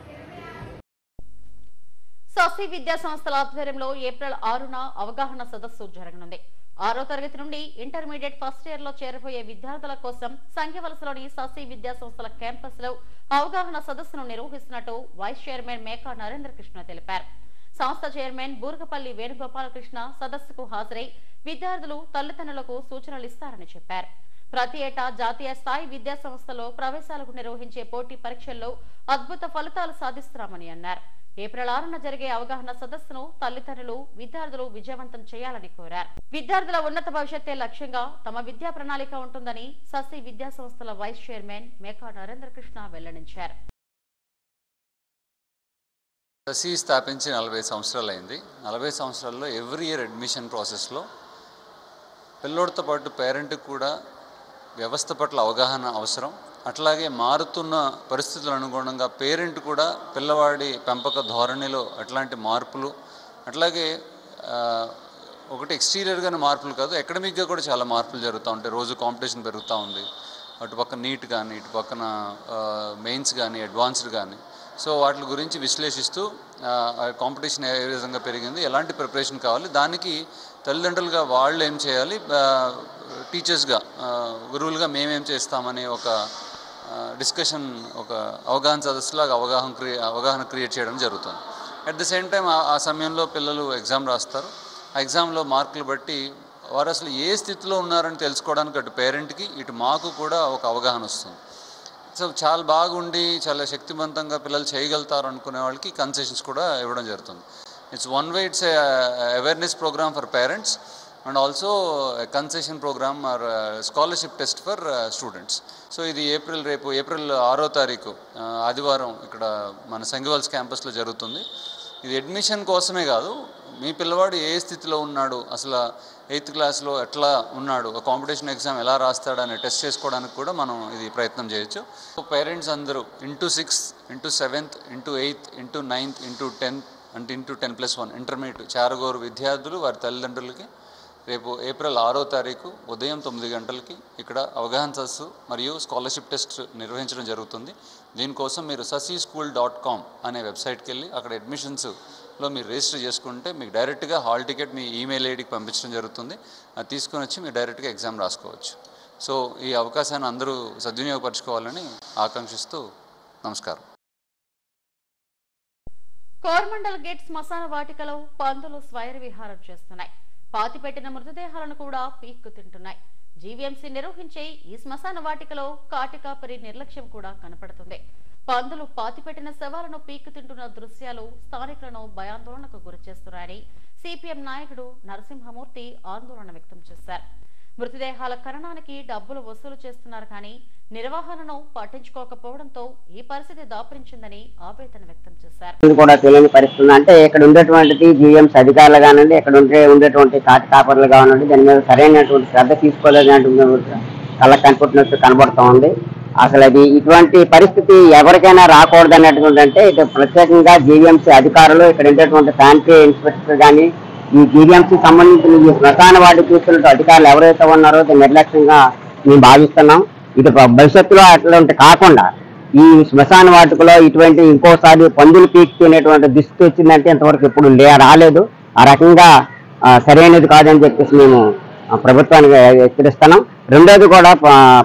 ససి విద్యా సంస్థల ఆధ్వర్యంలో ఏప్రిల్ 6న అవగాహన సదస్సు జరగనుంది. 6వ తరగతి నుండి ఇంటర్మీడియట్ ఫస్ట్ ఇయర్ లో చేరబోయే విద్యార్థుల కోసం సంఖ్యవలసలోని ససి విద్యా సంస్థల క్యాంపస్ లో అవగాహన సదస్సును నిర్వహిస్తున్నట్టు వైస్ చైర్మన్ మేకా నరేంద్ర కృష్ణ తెలిపారు. సంస్థ చైర్మన్ బూర్గపల్లి వేణుగోపాలకృష్ణ సదస్సుకు హాజరై విద్యార్థులు, తల్లిదండ్రులకు సూచనలు ఇస్తారని చెప్పారు. ప్రతి ఏటా జాతీయ స్థాయి విద్యా సంస్థలో ప్రవేశాలకు నిర్వహించే పోటీ పరీక్షల్లో అద్భుత ఫలితాలు సాధిస్తున్నామని అన్నారు. ఏప్రిల్ 6న జరిగే అవగాహన సదస్సును తల్లిదండ్రులు, విద్యార్థులు విజయవంతం చేయాలని కోరారు. విద్యార్థుల ఉన్నత భవిష్యత్తే లక్ష్యంగా తమ విద్యా ప్రణాళిక ఉంటుందని ససి విద్యా సంస్థల వైస్ చైర్మన్ మేకా నరేంద్ర కృష్ణ వెల్లడించారు. ససి స్థాపించి 40 సంవత్సరాలు అయింది. 40 సంవత్సరాల్లో ఎవ్రీ ఇయర్ అడ్మిషన్ ప్రాసెస్లో పిల్లోడితో పాటు పేరెంట్కి కూడా వ్యవస్థ పట్ల అవగాహన అవసరం. అట్లాగే మారుతున్న పరిస్థితుల అనుగుణంగా పేరెంట్ కూడా పిల్లవాడి పెంపక ధోరణిలో అట్లాంటి మార్పులు, అట్లాగే ఒకటి ఎక్స్టీరియర్గానే మార్పులు కాదు, అకాడమిక్గా కూడా చాలా మార్పులు జరుగుతూ ఉంటాయి. రోజు కాంపిటీషన్ పెరుగుతూ ఉంది. అటు పక్కన నీట్ కానీ, ఇటు పక్కన మెయిన్స్ కానీ, అడ్వాన్స్డ్ కానీ. సో వాటి గురించి విశ్లేషిస్తూ కాంపిటీషన్ ఏ విధంగా పెరిగింది, ఎలాంటి ప్రిపరేషన్ కావాలి, దానికి తల్లిదండ్రులుగా వాళ్ళు ఏం చేయాలి, టీచర్స్గా గురువులుగా మేమేం చేస్తామనే ఒక డిస్కషన్, ఒక అవగాహన సదస్సులాగా అవగాహన క్రియేట్ చేయడం జరుగుతుంది. అట్ ద సేమ్ టైం ఆ సమయంలో పిల్లలు ఎగ్జామ్ రాస్తారు. ఆ ఎగ్జామ్లో మార్కులు బట్టి వారు అసలు ఏ స్థితిలో ఉన్నారని తెలుసుకోవడానికి అటు పేరెంట్కి, ఇటు మాకు కూడా ఒక అవగాహన వస్తుంది. సో చాలా బాగుండి చాలా శక్తివంతంగా పిల్లలు చేయగలుగుతారు అనుకునే వాళ్ళకి కన్సెషన్స్ కూడా ఇవ్వడం జరుగుతుంది. It's one way, it's awareness program for parents and also concession program or scholarship test for students. So ఇది రేపు ఏప్రిల్ 6వ తారీఖు ఆదివారం ఇక్కడ మన సంగివాల్స్ క్యాంపస్లో జరుగుతుంది. ఇది అడ్మిషన్ కోసమే కాదు, మీ పిల్లవాడు ఏ స్థితిలో ఉన్నాడు, అసలు 8th క్లాస్లో ఎట్లా ఉన్నాడు, కాంపిటీషన్ ఎగ్జామ్ ఎలా రాస్తాడని టెస్ట్ చేసుకోవడానికి కూడా మనం ఇది ప్రయత్నం చేయొచ్చు. పేరెంట్స్ అందరూ into 6th, into 7th, into 8th, into 9th, into 10th అంటే ఇంటూ 10+1 ఇంటర్మీడియట్ చేరగోరు విద్యార్థులు వారి తల్లిదండ్రులకి రేపు ఏప్రిల్ 6వ తారీఖు ఉదయం 9 గంటలకి ఇక్కడ అవగాహన సదస్సు మరియు స్కాలర్షిప్ టెస్ట్ నిర్వహించడం జరుగుతుంది. దీనికోసం మీరు sasischool.com అనే వెబ్సైట్కి వెళ్ళి అక్కడ అడ్మిషన్స్లో మీరు రిజిస్టర్ చేసుకుంటే మీకు డైరెక్ట్గా హాల్ టికెట్ మీ ఈమెయిల్ ఐడికి పంపించడం జరుగుతుంది. అది తీసుకొని వచ్చి మీరు డైరెక్ట్గా ఎగ్జామ్ రాసుకోవచ్చు. సో ఈ అవకాశాన్ని అందరూ సద్వినియోగపరచుకోవాలని ఆకాంక్షిస్తూ నమస్కారం. కోరమండల్ గేట్ శ్మశాన వాటికలో పందులు స్వైర విహారం చేస్తున్నాయి. పాతిపెట్టిన మృతదేహాలను కూడా పీక్కు తింటున్నాయి. జీవీఎంసీ నిర్వహించే ఈ శ్మశాన వాటికలో కాటికాపరి నిర్లక్ష్యం కూడా కనపడుతుంది. పందులు పాతిపెట్టిన శవాలను పీక్కు తింటున్న దృశ్యాలు స్థానికులను భయాందోళనకు గురిచేస్తున్నాయని సిపిఎం నాయకుడు నరసింహమూర్తి ఆందోళన వ్యక్తం చేశారు. మృతదేహాల ఖననానికి డబ్బులు వసూలు చేస్తున్నారు కానీ నిర్వహణను పట్టించుకోకపోవడంతో ఈ పరిస్థితి దాపురించిందని ఆవేదన వ్యక్తం చేశారు. ఇది కూడా తెలియని పరిస్థితి అంటే ఇక్కడ ఉండేటువంటి జీఎంసీ అధికారులు కానివ్వండి, ఇక్కడ ఉండేటువంటి కాటి కాపర్లు కానివ్వండి, దాని మీద సరైనటువంటి శ్రద్ధ తీసుకోలేదనేటువంటి కళ్ళకు కనిపెట్టినట్టు కనబడుతూ ఉంది. అసలు అది ఇటువంటి పరిస్థితి ఎవరికైనా రాకూడదు అనేటువంటి అంటే ఇటు ప్రత్యేకంగా జీవీఎంసీ అధికారులు, ఇక్కడ ఉండేటువంటి శానిటరీ ఇన్స్పెక్టర్ కానీ, ఈ జీవీఎంసీ సంబంధించిన ఈ శ్మశాన వాటి చూస్తున్న అధికారులు ఎవరైతే ఉన్నారో అది నిర్లక్ష్యంగా మేము భావిస్తున్నాం. ఇటు భవిష్యత్తులో అట్లాంటి కాకుండా ఈ శ్మశాన వాటికలో ఇటువంటి ఇంకోసారి పందులు పీక్చుకునేటువంటి దుస్థితి వచ్చిందంటే ఇంతవరకు ఎప్పుడు రాలేదు. ఆ రకంగా సరైనది కాదని చెప్పేసి మేము ప్రభుత్వానికి హెచ్చరిస్తున్నాం. రెండోది కూడా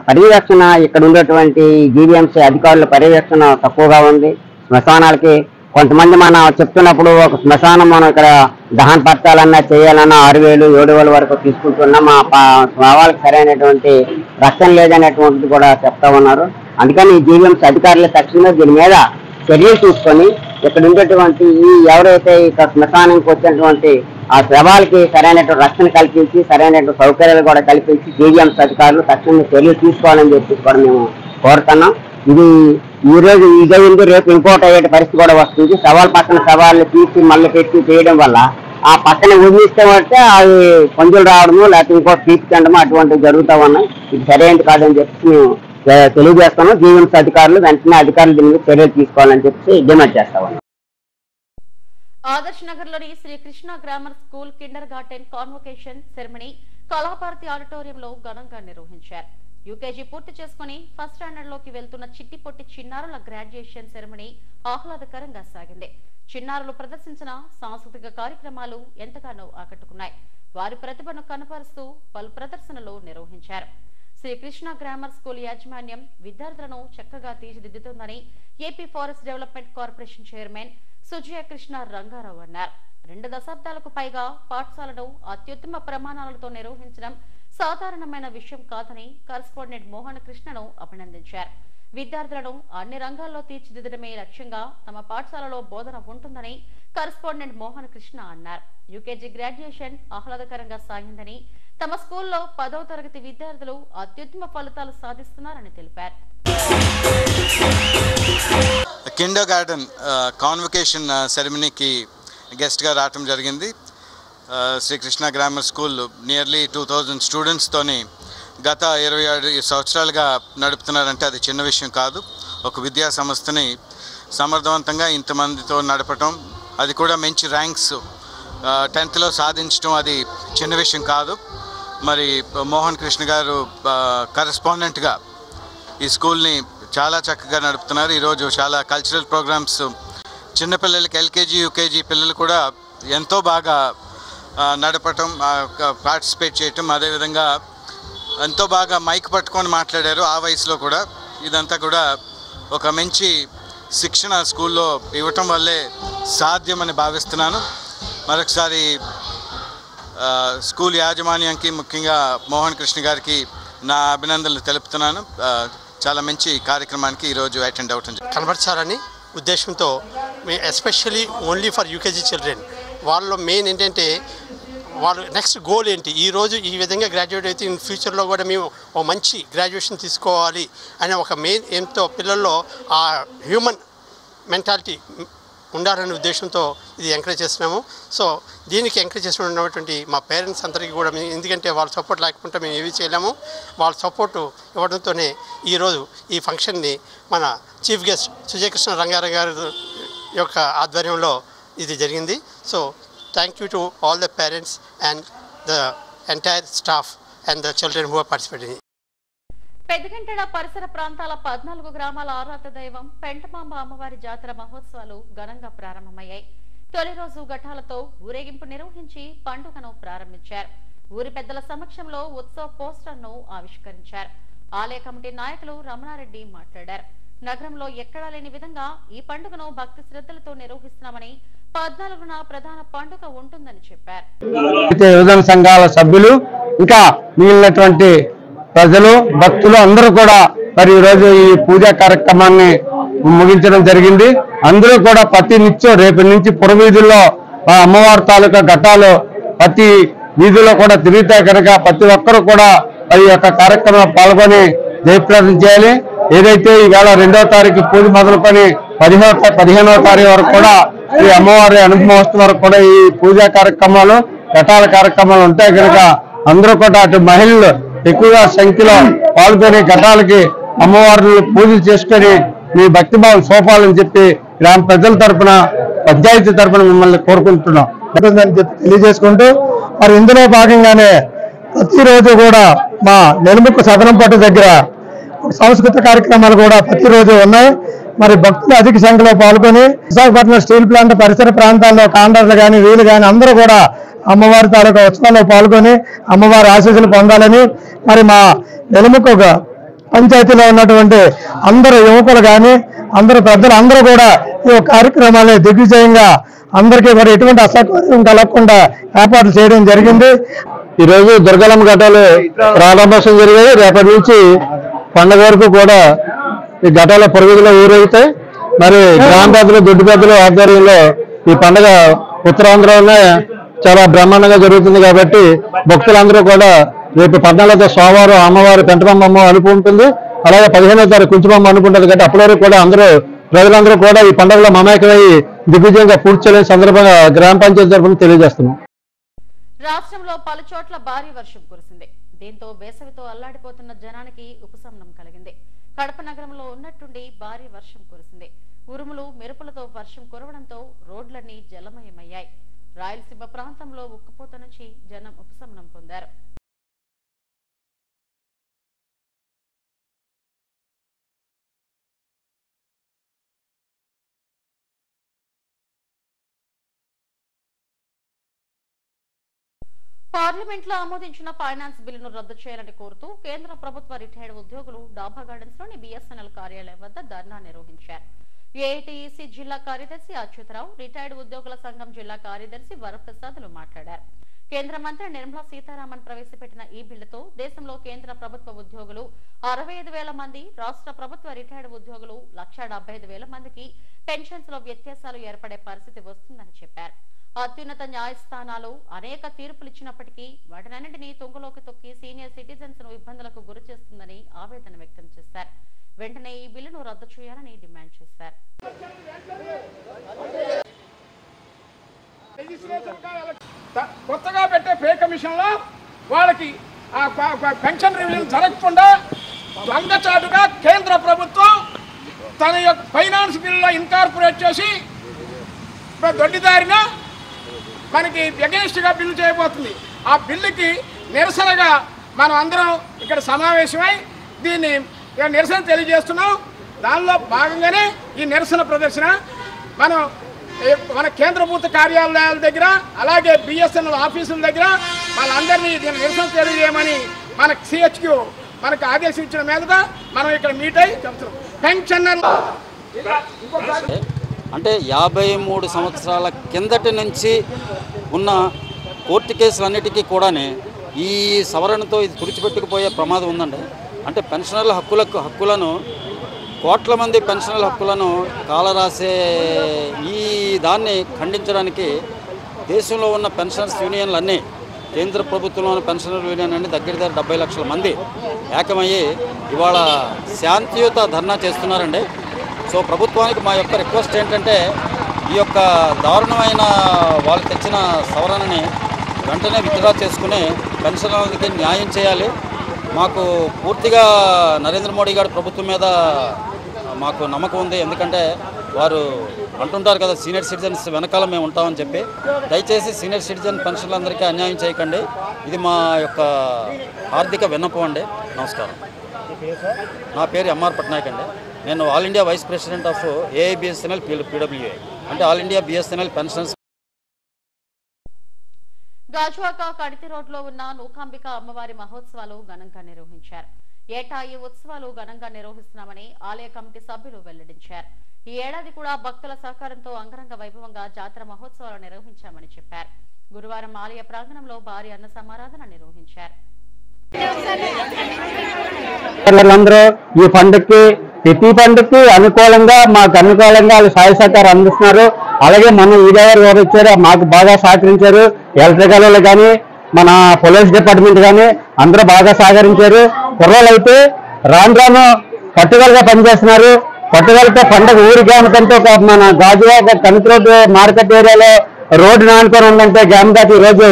పర్యవేక్షణ, ఇక్కడ ఉండేటువంటి జీవీఎంసీ అధికారుల పర్యవేక్షణ తక్కువగా ఉంది. శ్మశానాలకి కొంతమంది మనం చెప్తున్నప్పుడు ఒక శ్మశానం మనం ఇక్కడ దహన పరచాలన్నా చేయాలన్నా 6,000, 7,000 వరకు తీసుకుంటున్నాం. మా శవాలకు సరైనటువంటి రక్షణ లేదనేటువంటిది కూడా చెప్తా ఉన్నారు. అందుకని ఈ జీవీఎంసీ అధికారులు తక్షణమే దీని మీద చర్యలు తీసుకొని ఇక్కడ ఉండేటువంటి ఈ ఎవరైతే ఇక్కడ శ్మశానానికి వచ్చినటువంటి ఆ శవాలకి సరైనటువంటి రక్షణ కల్పించి సరైనటువంటి సౌకర్యాలు కూడా కల్పించి జీవీఎంసీ అధికారులు తక్షణమే చర్యలు తీసుకోవాలని చెప్పి కూడా మేము కోరుతున్నాం. ఇది ఈ రోజు ఈ జరిగింది రేపు ఇంకోటి అయ్యే పరిస్థితి కూడా వస్తుంది. సవాల్ పక్కన సవాళ్ళు తీసి మళ్ళీ పెట్టి చేయడం వల్ల ఆ పక్కన వదిలిస్తే పడితే అది పంజులు రావడము లేకపోతే ఇంకోటి తీసుకెళ్ళడము అటువంటివి జరుగుతూ ఉన్నాయి. ఇది సరైనది కాదని చెప్పి మేము తెలియజేస్తాము. జీవీఎంసీ అధికారులు వెంటనే అధికారులు దీని మీద చర్యలు తీసుకోవాలని చెప్పి డిమాండ్ చేస్తా ఉన్నాం. ఆదర్శ్ నగర్ లోని Sri Krishna grammar school kindergarten convocation ceremony Kalabharathi ఆడిటోరియంలో ఘనంగా నిర్వహించారు. యూకేజీ పూర్తి చేసుకుని ఫస్ట్ స్టాండర్డ్ లోకి వెళ్తున్న చిట్టి పొట్టి చిన్నారుల గ్రాడ్యుయేషన్ సెరమనీ ఆహ్లాదకరంగా సాగింది. చిన్నారులు ప్రదర్శించిన సాంస్కృతిక కార్యక్రమాలు ఎంతగానో ఆకట్టుకున్నాయి. వారి ప్రతిభను కనపరుస్తూ పలు ప్రదర్శనలు నిర్వహించారు. శ్రీకృష్ణ గ్రామర్ స్కూల్ యాజమాన్యం విద్యార్థులను చక్కగా తీర్చిదిద్దుతోందని AP forest development corporation chairman Sujaya Krishna Rangarao అన్నారు. 2 దశాబ్దాలకు పైగా పాఠశాలను అత్యుత్తమ ప్రమాణాలతో నిర్వహించడం సాధారణమైన విషయం కాదని కరెస్పాండెంట్ మోహన్ కృష్ణను అభినందించారు. విద్యార్థులను అన్ని రంగాల్లో తీర్చిదిద్దడమే లక్ష్యంగా తమ పాఠశాలలో బోధన ఉంటుందని కరెస్పాండెంట్ మోహన్ కృష్ణ అన్నారు. యూకేజీ గ్రాడ్యుయేషన్ ఆహ్లాదకరంగా సాగిందని, తమ స్కూల్లో 10వ తరగతి విద్యార్థులు అత్యుత్తమ ఫలితాలు సాధిస్తున్నారని తెలిపారు. కిండర్ గార్డెన్ కాన్వొకేషన్ సెరమనీకి గెస్ట్గా రావటం జరిగింది. శ్రీకృష్ణ గ్రామర్ స్కూల్ నియర్లీ 2000 స్టూడెంట్స్తోని గత 27 సంవత్సరాలుగా నడుపుతున్నారంటే అది చిన్న విషయం కాదు. ఒక విద్యా సంస్థని సమర్థవంతంగా ఇంతమందితో నడపటం, అది కూడా మంచి ర్యాంక్స్ 10th సాధించడం అది చిన్న విషయం కాదు. మరి మోహన్ కృష్ణ గారు కరెస్పాండెంట్గా ఈ స్కూల్ని చాలా చక్కగా నడుపుతున్నారు. ఈరోజు చాలా కల్చరల్ ప్రోగ్రామ్స్ చిన్నపిల్లలకి ఎల్కేజీ యూకేజీ పిల్లలు కూడా ఎంతో బాగా నడపటం, పార్టిసిపేట్ చేయటం, అదేవిధంగా ఎంతో బాగా మైక్ పట్టుకొని మాట్లాడారు ఆ వయసులో కూడా. ఇదంతా కూడా ఒక మంచి శిక్షణ స్కూల్లో ఇవ్వటం వల్లే సాధ్యమని భావిస్తున్నాను. మరొకసారి స్కూల్ యాజమాన్యానికి ముఖ్యంగా మోహన్ కృష్ణ గారికి నా అభినందనలు తెలుపుతున్నాను. చాలా మంచి కార్యక్రమానికి ఈరోజు అటెండ్ అవటం కనబరచాలని ఉద్దేశంతో especially only for UKG children వాళ్ళలో మెయిన్ ఏంటంటే వాళ్ళు నెక్స్ట్ గోల్ ఏంటి, ఈరోజు ఈ విధంగా గ్రాడ్యుయేట్ అయితే ఇన్ ఫ్యూచర్లో కూడా మేము ఒక మంచి గ్రాడ్యుయేషన్ తీసుకోవాలి అనే ఒక మెయిన్ ఏంతో పిల్లల్లో ఆ హ్యూమన్ మెంటాలిటీ ఉండాలనే ఉద్దేశంతో ఇది ఎంకరేజ్ చేస్తున్నాము. సో దీనికి ఎంకరేజ్ చేస్తున్నటువంటి మా పేరెంట్స్ అందరికీ కూడా, ఎందుకంటే వాళ్ళ సపోర్ట్ లేకపోతే మేము ఏవి చేయలేము. వాళ్ళ సపోర్టు ఇవ్వడంతోనే ఈరోజు ఈ ఫంక్షన్ని మన చీఫ్ గెస్ట్ సుజయకృష్ణ రంగారావు గారి యొక్క ఆధ్వర్యంలో ఇది జరిగింది. So thank you to all the parents and the entire staff and the children who are participating. Peddagantada పరిసర ప్రాంతాల 14 గ్రామాల ఆరాధ దైవం పెంటమాంబ అమ్మవారి జాతర మహోత్సవాలు ఘనంగా ప్రారంభమయ్యాయి. తొలి రోజు ఘటాలతో ఊరేగింపు నిర్వహించి పండుగను ప్రారంభించారు. ఊరి పెద్దల సమక్షంలో ఉత్సవ పోస్టర్ను ఆవిష్కరించారు. ఆలయ కమిటీ నాయకులు రమణారెడ్డి మాట్లాడారు. నగరంలో ఎక్కడా లేని విధంగా ఈ పండుగను భక్తి శ్రద్ధలతో నిర్వహిస్తున్నామని, 14న ప్రధాన పండుగ ఉంటుందని చెప్పారు. యువజన సంఘాల సభ్యులు ఇంకా మిగిలినటువంటి ప్రజలు భక్తులు అందరూ కూడా మరి ఈరోజు ఈ పూజా కార్యక్రమాన్ని ముగించడం జరిగింది. అందరూ కూడా ప్రతి నిత్యం రేపటి నుంచి పురవీధుల్లో అమ్మవారి తాలూకా ఘటాలు ప్రతి వీధిలో కూడా తిరిగితే కనుక ప్రతి ఒక్కరూ కూడా ఈ యొక్క కార్యక్రమంలో పాల్గొని జయప్రదం చేయాలి. ఏదైతే ఈవేళ 2వ తారీఖు పూజ మొదలుకొని 15వ తారీఖు వరకు కూడా ఈ అమ్మవారి అనుభవం వరకు కూడా ఈ పూజా కార్యక్రమాలు ఘటాల కార్యక్రమాలు ఉంటాయి కనుక అందరూ కూడా అటు మహిళలు ఎక్కువగా సంఖ్యలో పాల్గొని ఘటాలకి అమ్మవారిని పూజలు చేసుకొని మీ భక్తిభావం సోపాలని చెప్పి గ్రామ ప్రజల తరఫున పంచాయతీ తరఫున మిమ్మల్ని కోరుకుంటున్నాం అని చెప్పి తెలియజేసుకుంటూ మరి ఇందులో భాగంగానే ప్రతిరోజు కూడా మా నెలముక్కు సదనంపట్టు దగ్గర సాంస్కృతిక కార్యక్రమాలు కూడా ప్రతిరోజు ఉన్నాయి. మరి భక్తులు అధిక సంఖ్యలో పాల్గొని విశాఖపట్నం స్టీల్ ప్లాంట్ పరిసర ప్రాంతాల్లో కాంట్రాక్టర్లు కానీ వీళ్ళు కానీ అందరూ కూడా అమ్మవారి తాలూకా ఉత్సవాల్లో పాల్గొని అమ్మవారి ఆశీస్సులు పొందాలని మరి మా నెలముక్కు పంచాయతీలో ఉన్నటువంటి అందరూ యువకులు కానీ అందరూ పెద్దలు అందరూ కూడా ఈ కార్యక్రమాన్ని దిగ్విజయంగా అందరికీ మరి ఎటువంటి అసౌకర్యం కలగకుండా ఏర్పాట్లు చేయడం జరిగింది. ఈరోజు దుర్గలమ్మ ఘటాలు ప్రారంభోత్సవం జరిగాయి. రేపటి నుంచి పండుగ వరకు కూడా ఈ ఘటాల పొరుగులో ఊరేగుతాయి. మరి గ్రామ పెద్దలు దొడ్డు పెద్దలు ఆధ్వర్యంలో ఈ పండుగ ఉత్తరాంధ్రలోనే చాలా బ్రహ్మాండంగా జరుగుతుంది కాబట్టి భక్తులందరూ కూడా రేపు 14వ సోమవారం అమ్మవారి పెంటమాంబ అలుపు ఉంటుంది. అలాగే 15వ తారీఖు కుంచుమమ్మ అనుకుంటుంది కాబట్టి అప్పటి వరకు కూడా ప్రజలందరూ కూడా ఈ పండుగలో మమేకమై దిగ్విజయంగా పూర్తి చేయాలని సందర్భంగా గ్రామ పంచాయతీ తరఫున తెలియజేస్తున్నాం. రాష్ట్రంలో పలు చోట్ల భారీ వర్షం కురిసింది. దీంతో వేసవితో అల్లాడిపోతున్న జనానికి ఉపశమనం కలిగింది. కడప నగరంలో ఉన్నట్టుండి భారీ వర్షం కురిసింది. ఉరుములు మెరుపులతో వర్షం కురవడంతో రోడ్లన్నీ జలమయమయ్యాయి. రాయలసీమ ప్రాంతంలో ఉక్కపోత నుంచి జనం ఉపశమనం పొందారు. పార్లమెంట్లో ఆమోదించిన ఫైనాన్స్ బిల్లును రద్దు చేయాలని కోరుతూ కేంద్ర ప్రభుత్వ రిటైర్డ్ ఉద్యోగులు డాబా గార్డెన్స్ లోని BSNL కార్యాలయం వద్ద ధర్నా నిర్వహించారు. ఏఐటీయూసీ జిల్లా కార్యదర్శి అచ్యుతరావు, రిటైర్డ్ ఉద్యోగుల సంఘం జిల్లా కార్యదర్శి వరప్రసాద్లు మాట్లాడారు. కేంద్ర మంత్రి నిర్మలా సీతారామన్ ప్రవేశపెట్టిన ఈ బిల్లుతో దేశంలో కేంద్ర ప్రభుత్వ ఉద్యోగులు 65,000 మంది, రాష్ట్ర ప్రభుత్వ రిటైర్డ్ ఉద్యోగులు 1,75,000 మందికి పెన్షన్స్ లో వ్యత్యాసాలు ఏర్పడే పరిస్థితి వస్తుందని చెప్పారు. అత్యున్నత న్యాయస్థానాలు అనేక తీర్పులు ఇచ్చినప్పటికీ వాటినన్నింటినీ తొంగలోకి తొక్కి సీనియర్ సిటిజన్స్ ను ఇబ్బందులకు గురి చేస్తుందని ఆవేదన వ్యక్తం చేశారు. వెంటనే ఈ బిల్లును రద్దు చేయాలని డిమాండ్ చేశారు. కొత్తగా పెట్టే పే కమిషన్ లో వాళ్ళకి పెన్షన్ రివిజన్ జరగకుండా దొంగచాటుగా కేంద్ర ప్రభుత్వం తన యొక్క ఫైనాన్స్ బిల్లులో ఇన్కార్పొరేట్ చేసి దొడ్డిదారిన మనకి అగెన్స్ట్ గా బిల్లు చేయబోతుంది. ఆ బిల్లుకి నిరసనగా మనం అందరం ఇక్కడ సమావేశమై దీన్ని నిరసన తెలియజేస్తున్నాం. దానిలో భాగంగానే ఈ నిరసన ప్రదర్శన మన కేంద్ర ప్రభుత్వ కార్యాలయాల దగ్గర అలాగే BSNL ఆఫీసుల దగ్గర వాళ్ళందరినీ దీన్ని నిరసన తెలియజేయమని మన CHQ మనకు ఆదేశించిన మీదట మనం ఇక్కడ మీట్ అయ్యి చెప్తున్నాం. పెన్షనర్ అంటే 53 సంవత్సరాల కిందటి నుంచి ఉన్న కోర్టు కేసులన్నిటికీ కూడానే ఈ సవరణతో ఇది తుడిచిపెట్టుకుపోయే ప్రమాదం ఉందండి. అంటే పెన్షనర్ల హక్కులను కోట్ల మంది పెన్షనర్ల హక్కులను కాలరాసే ఈ దాన్ని ఖండించడానికి దేశంలో ఉన్న పెన్షనర్స్ యూనియన్లు అన్నీ, కేంద్ర ప్రభుత్వంలో ఉన్న పెన్షనర్ యూనియన్ అన్ని దగ్గర 70 లక్షల మంది ఏకమయ్యి ఇవాళ శాంతియుత ధర్నా చేస్తున్నారండి. సో ప్రభుత్వానికి మా యొక్క రిక్వెస్ట్ ఏంటంటే ఈ యొక్క దారుణమైన వాళ్ళు తెచ్చిన సవరణని వెంటనే విత్డ్రా చేసుకుని పెన్షనర్లకి న్యాయం చేయాలి. మాకు పూర్తిగా నరేంద్ర మోడీ గారి ప్రభుత్వం మీద మాకు నమ్మకం ఉంది. ఎందుకంటే వారు అంటుంటారు కదా, సీనియర్ సిటిజన్స్ వెనకాల మేము ఉంటామని చెప్పి. దయచేసి సీనియర్ సిటిజన్ పెన్షన్లందరికీ అన్యాయం చేయకండి. ఇది మా యొక్క ఆర్థిక విన్నపం అండి. నమస్కారం. నా పేరు MR పట్నాయక్ అండి. నేను all India vice president of AIBSNL PWA, అంటే all India BSNL pensions. Gajuwaka కడితి రోడ్లో ఉన్న నూకాంబిక అమ్మవారి మహోత్సవాలు ఘనంగా నిర్వహించారు. ఏటా ఈ ఉత్సవాలు ఘనంగా నిర్వహిస్తున్నామని ఆలయ కమిటీ సభ్యులు వెల్లడించారు. ఈ ఏడాది కూడా భక్తుల సహకారంతో అంగరంగ వైభవంగా జాతర మహోత్సవాలు నిర్వహించామని చెప్పారు. గురువారం ఆలయ ప్రాంగణంలో భారీ అన్న సమారాధన నిర్వహించారు. అందరూ ఈ పండుగకి ప్రతి పండుగకి అనుకూలంగా మాకు అనుకూలంగా సహాయ సహకారం అందిస్తున్నారు. అలాగే మన ఈడేవారు గారు వచ్చారు, మాకు బాగా సహకరించారు. ఎలక్ట్రికల్ వాళ్ళు కానీ మన పోలీస్ డిపార్ట్మెంట్ కానీ అందరూ బాగా సహకరించారు. కుర్రోళ్ళు అయితే రాను పట్టుదలగా పనిచేస్తున్నారు. పట్టుదలతో పండుగ ఊరి మన గాజువాక కమిటీ రోడ్డు మార్కెట్ ఏరియాలో రోడ్డు నానుకొని ఉందంటే గ్రామదాటి ఈరోజు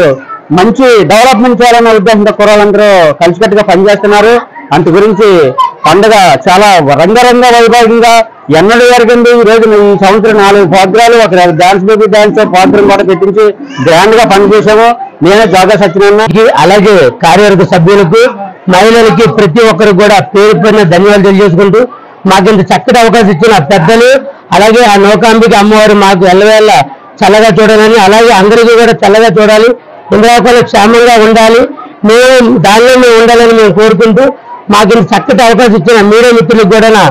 మంచి డెవలప్మెంట్ చేయాలన్న ఉద్దేశంతో కుర్రోళ్ళందరూ కలిసికట్టుగా పనిచేస్తున్నారు. అందు గురించి పండుగ చాలా రంగరంగ వైభవంగా ఎన్నడూ జరిగింది. ఈ రోజు ఈ సంవత్సరం 4 ప్రోగ్రాలు, ఒక డాన్స్ బేబీ డాన్స్ ప్రోగ్రాం కూడా పెట్టించి గ్రాండ్ గా పనిచేసాము. నేనే జోగా సత్యనారాయణ, అలాగే కార్యవర్గ సభ్యులకు, మహిళలకి ప్రతి ఒక్కరికి కూడా పేరు పేరున ధన్యవాదాలు తెలియజేసుకుంటూ మాకు ఇంత చక్కటి అవకాశం ఇచ్చిన పెద్దలు, అలాగే ఆ నౌకాంబిక అమ్మవారు మాకు ఎల్లవేళ చల్లగా చూడాలని, అలాగే అందరికీ కూడా చల్లగా చూడాలి, ఇంద్రాకులు క్షేమంగా ఉండాలి, దానిలో మేము ఉండాలని మేము కోరుకుంటూ మాకు ఇంత చక్కటి అవకాశం ఇచ్చిన మీడియా మిత్రులకు కూడా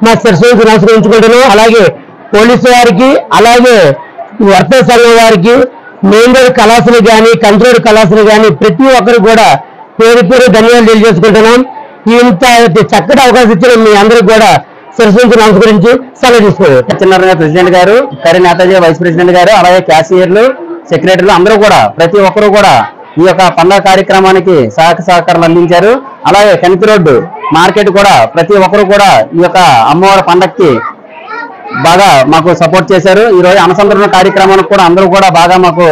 మా శిరస్సు నమస్కరించుకుంటున్నాం. అలాగే పోలీసు వారికి, అలాగే వర్తక సంఘం వారికి, మెయిన్ రోడ్ కళాశాల కానీ కంట్రోల్ కళాశాల కానీ ప్రతి ఒక్కరు కూడా పేరు పేరు ధన్యవాదాలు తెలియజేసుకుంటున్నాం. ఇంత చక్కటి అవకాశం ఇచ్చిన మీ అందరికి కూడా శిరస్సు నమస్కరించి సెలవు తీసుకోవాలి. సత్యనారాయణ ప్రెసిడెంట్ గారు, కరీ నేతాజీ వైస్ ప్రెసిడెంట్ గారు, అలాగే క్యాషియర్లు, సెక్రటరీలు అందరూ కూడా ప్రతి ఒక్కరు కూడా ఈ యొక్క పండుగ కార్యక్రమానికి సహకారాలు అందించారు. అలాగే కనిపి రోడ్డు మార్కెట్ కూడా ప్రతి ఒక్కరు కూడా ఈ యొక్క అమ్మవారి పండగకి బాగా మాకు సపోర్ట్ చేశారు. ఈ రోజు అన్నసంతరణ కార్యక్రమానికి కూడా అందరూ కూడా బాగా మాకు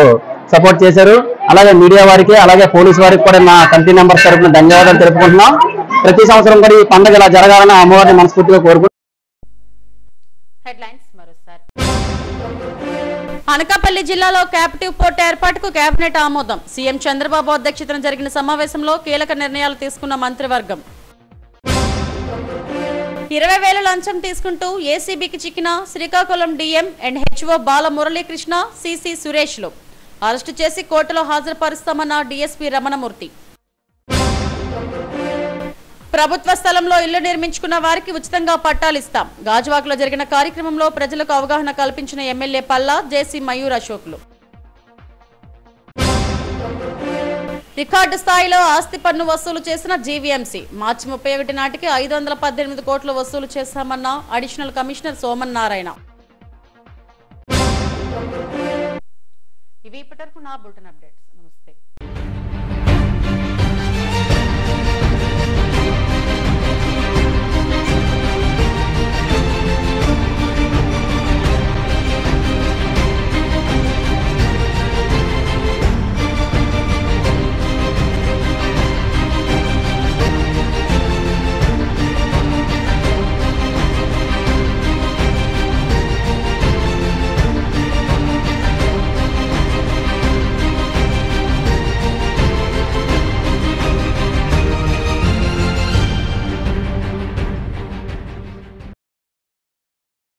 సపోర్ట్ చేశారు. అలాగే మీడియా వారికి అలాగే పోలీసు వారికి కూడా మా కమిటీ మెంబర్స్ తరఫున ధన్యవాదాలు తెలుపుకుంటున్నాం. ప్రతి సంవత్సరం కూడా ఈ పండుగ ఇలా జరగాలని అమ్మవారిని మనస్ఫూర్తిగా కోరుకుంటున్నాం. అనకాపల్లి జిల్లాలో క్యాప్టివ్ పోర్ట్ ఏర్పాటుకు కేబినెట్ ఆమోదం. సీఎం చంద్రబాబు అధ్యక్షతన జరిగిన సమావేశంలో కీలక నిర్ణయాలు తీసుకున్న మంత్రివర్గం. 20,000 లంచం తీసుకుంటూ ఏసీబీకి చిక్కిన Srikakulam DM and HO Bala Muralikrishna, CC సురేష్లు అరెస్టు చేసి కోర్టులో హాజరుపరుస్తామన్న డీఎస్పీ రమణమూర్తి. ప్రభుత్వ స్థలంలో ఇల్లు నిర్మించుకున్న వారికి ఉచితంగా పట్టాలిస్తాం. గాజువాకలో జరిగిన కార్యక్రమంలో ప్రజలకు అవగాహన కల్పించిన ఎమ్మెల్యే పల్లా, జేసీ మయూర్ అశోక్లు. రికార్డు స్థాయిలో ఆస్తి పన్ను వసూలు చేసిన జీవీఎంసీ. మార్చి 31 నాటికి 518 కోట్లు వసూలు చేశామన్న అడిషనల్ కమిషనర్ సోమన్ నారాయణ. ఇవి ఇప్పటివరకు నా బులెటిన్ అప్డేట్స్.